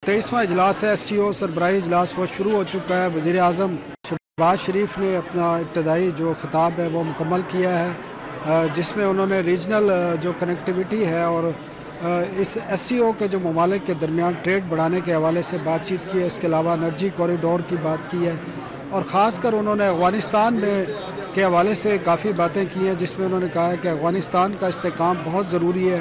23वां इजलास है SCO सरबराही इजलास वो शुरू हो चुका है। वज़ीर आज़म शहबाज शरीफ ने अपना इब्तदाई जो ख़िताब है वो मुकम्मल किया है, जिसमें उन्होंने रीजनल जो कनेक्टिविटी है और इस SCO के जो ममालिक के दरमियान ट्रेड बढ़ाने के हवाले से बातचीत की है। इसके अलावा एनर्जी कॉरिडोर की बात की है और ख़ास कर उन्होंने अफ़गानिस्तान में के हवाले से काफ़ी बातें की हैं, जिसमें उन्होंने कहा है कि अफ़गानिस्तान का इस्तेहकाम बहुत ज़रूरी है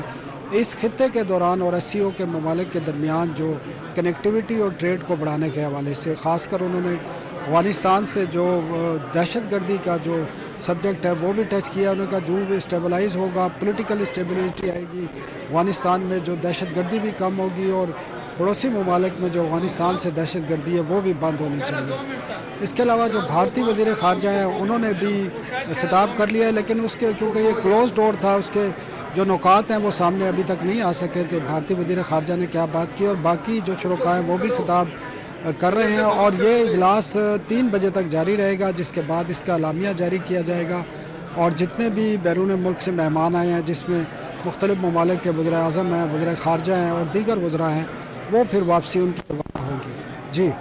इस खित्ते के दौरान और SCO के ममालिक के दरमियान जो कनेक्टिविटी और ट्रेड को बढ़ाने के हवाले से। ख़ास कर उन्होंने अफ़गानिस्तान से जो दहशतगर्दी का जो सब्जेक्ट है वो भी टच किया। उन्होंने कहा जो भी स्टेबलाइज होगा, पॉलिटिकल स्टेबिलिटी आएगी अफ़गानिस्तान में, जो दहशतगर्दी भी कम होगी और पड़ोसी ममालिक में जो अफ़गानिस्तान से दहशतगर्दी है वो भी बंद होनी चाहिए। इसके अलावा जो भारतीय वज़ीर ख़ारजा हैं उन्होंने भी ख़िताब कर लिया है, लेकिन उसके क्योंकि ये क्लोज डोर था, उसके जो नुकात हैं वो सामने अभी तक नहीं आ सके थे भारतीय वज़ीर ख़ारजा ने क्या बात की, और बाकी जो शुरका हैं वो भी ख़िताब कर रहे हैं। और ये इजलास 3 बजे तक जारी रहेगा, जिसके बाद इसका अलामिया जारी किया जाएगा और जितने भी बैरून मुल्क से मेहमान आए हैं, जिसमें मुख्तलिफ़ ममालिक के वज़ीर आज़म हैं, वज़ीर ख़ारजा हैं और दीगर वज़रा हैं, वो फिर वापसी उनकी रवाना होगी। जी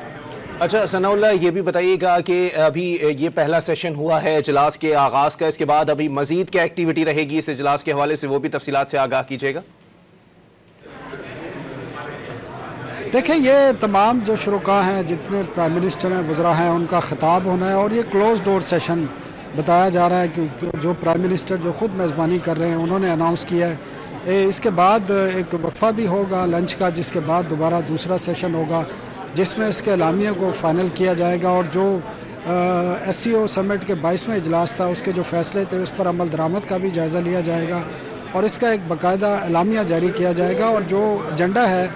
अच्छा सनाउल्लाह, ये भी बताइएगा कि अभी ये पहला सेशन हुआ है इजलास के आगाज़ का, इसके बाद अभी मज़ीद क्या एक्टिविटी रहेगी इस इजलास के हवाले से, वो भी तफसीलात से आगाह कीजिएगा। देखें, ये तमाम जो शुरुका हैं, जितने प्राइम मिनिस्टर हैं, वज़रा हैं, उनका ख़िताब होना है और ये क्लोज डोर सेशन बताया जा रहा है कि जो प्राइम मिनिस्टर जो ख़ुद मेज़बानी कर रहे हैं उन्होंने अनाउंस किया है। इसके बाद एक वक्फा भी होगा लंच का, जिसके बाद दोबारा दूसरा सेशन होगा जिसमें इसके अलामिया को फ़ाइनल किया जाएगा और जो SCO समिट के 22वें इजलास था उसके जो फ़ैसले थे उस पर अमल दरामद का भी जायज़ा लिया जाएगा और इसका एक बाकायदा अलामिया जारी किया जाएगा। और जो एजेंडा है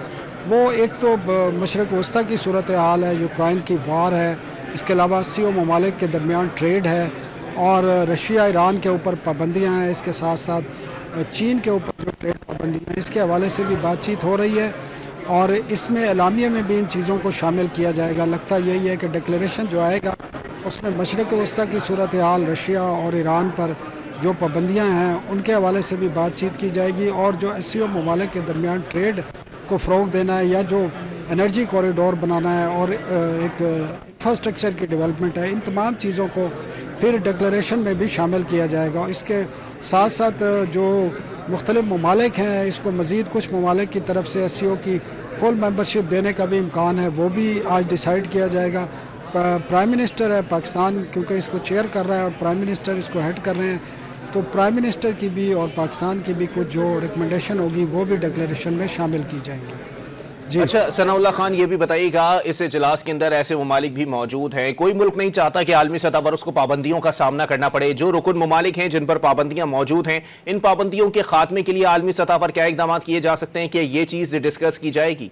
वो एक तो मशरक़ वस्ता की सूरत हाल है, यूक्रेन की वार है, इसके अलावा SCO ममालिक के दरमियान ट्रेड है और रशिया ईरान के ऊपर पाबंदियाँ हैं, इसके साथ साथ चीन के ऊपर जो ट्रेड पाबंदियाँ हैं इसके हवाले से भी बातचीत हो रही है और इसमें अलामिया में भी इन चीज़ों को शामिल किया जाएगा। लगता यही है कि डिक्लेरेशन जो आएगा उसमें मशरक़ वस्ता की सूरत हाल, रशिया और ईरान पर जो पाबंदियाँ हैं उनके हवाले से भी बातचीत की जाएगी और जो SCO ममालिक के दरमियान ट्रेड को फ़रोग़ देना है या जो एनर्जी कॉरिडोर बनाना है और एक इंफ्रास्ट्रक्चर की डेवलपमेंट है, इन तमाम चीज़ों को फिर डिक्लेरेशन में भी शामिल किया जाएगा। इसके साथ साथ जो मुख्तलिफ़ ममालिक हैं, इसको मज़ीद कुछ ममालिक की तरफ से SCO की फुल मेंबरशिप देने का भी इम्कान है, वो भी आज डिसाइड किया जाएगा। प्राइम मिनिस्टर है पाकिस्तान, क्योंकि इसको चेयर कर रहा है और प्राइम मिनिस्टर इसको हेड कर रहे हैं, तो प्राइम मिनिस्टर की भी और पाकिस्तान की भी कुछ जो रिकमेंडेशन होगी वो भी डिक्लेरेशन में शामिल की जाएंगी। अच्छा सनाउल्लाह खान, ये भी बताइएगा इस इजलास के अंदर ऐसे ममालिक भी मौजूद हैं, कोई मुल्क नहीं चाहता कि आलमी सतह पर उसको पाबंदियों का सामना करना पड़े, जो रुकन ममालिक हैं जिन पर पाबंदियां मौजूद हैं, इन पाबंदियों के खात्मे के लिए आलमी सतह पर क्या इकदाम किए जा सकते हैं कि ये चीज़ डिस्कस की जाएगी?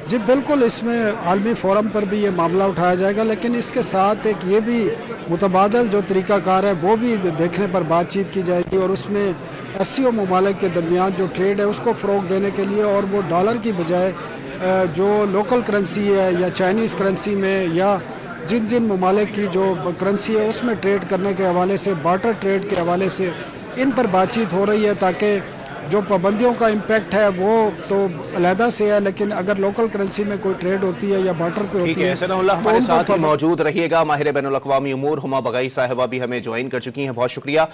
जी बिल्कुल, इसमें आलमी फ़ोरम पर भी ये मामला उठाया जाएगा, लेकिन इसके साथ एक ये भी मुतबादल जो तरीक़ाकार है वो भी देखने पर बातचीत की जाएगी और उसमें SCO ममालिक के दरमियान जो ट्रेड है उसको फ़रोग़ देने के लिए और वो डॉलर की बजाय जो लोकल करेंसी है या चाइनीज़ करेंसी में या जिन जिन ममालिक की जो करेंसी है उसमें ट्रेड करने के हवाले से, बार्टर ट्रेड के हवाले से इन पर बातचीत हो रही है, ताकि जो पाबंदियों का इम्पैक्ट है वो तो अलहदा से है, लेकिन अगर लोकल करेंसी में कोई ट्रेड होती है या बार्टर पे होती है। सनाउल्लाह हमारे साथ ही मौजूद रहिएगा, माहिर बैनुल अक़वामी उमूर हुमा बगाई साहिबा भी हमें ज्वाइन कर चुकी हैं, बहुत शुक्रिया।